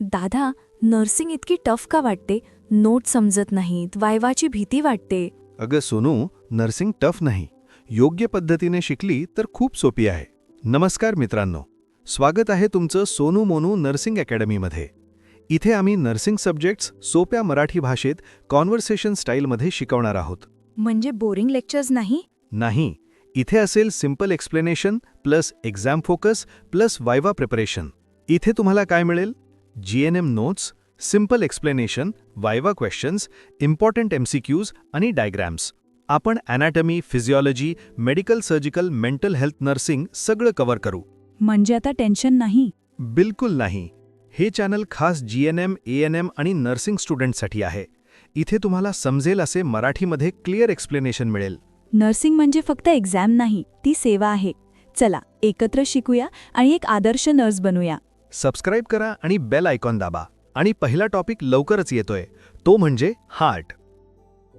दादा, नर्सिंग इतकी टफ का वाटते? नोट समजत नाहीत, वायवाची भीती वाटते. अगं सोनू, नर्सिंग टफ नाही. योग्य पद्धतीने शिकली तर खूप सोपी आहे. नमस्कार मित्रांनो, स्वागत आहे तुमचं सोनू मोनू नर्सिंग अकॅडमीमध्ये. इथे आम्ही नर्सिंग सब्जेक्ट्स सोप्या मराठी भाषेत कॉन्व्हर्सेशन स्टाईलमध्ये शिकवणार आहोत. म्हणजे बोरिंग लेक्चर्स नाही? नाही, इथे असेल simple explanation plus exam focus plus viva preparation. इथे तुम्हाला काय मिळेल? GNM notes, simple explanation, viva questions, important MCQs आणि डायग्रॅम्स. आपण anatomy, physiology, medical surgical, mental health, nursing सगळं कव्हर करू. म्हणजे आता टेन्शन नाही. बिलकुल नाही. हे चॅनल खास GNM, ANM आणि नर्सिंग स्टुडंटसाठी आहे. इथे तुम्हाला समजेल असे मराठीमध्ये क्लिअर एक्सप्लेनेशन मिळेल. नर्सिंग म्हणजे फक्त एक्झाम नाही, ती सेवा आहे. चला, एकत्र शिकूया आणि एक आदर्श नर्स बनूया. सबस्क्राईब करा आणि बेल आयकॉन दाबा. आणि पहिला टॉपिक लवकरच येतोय, तो म्हणजे हार्ट.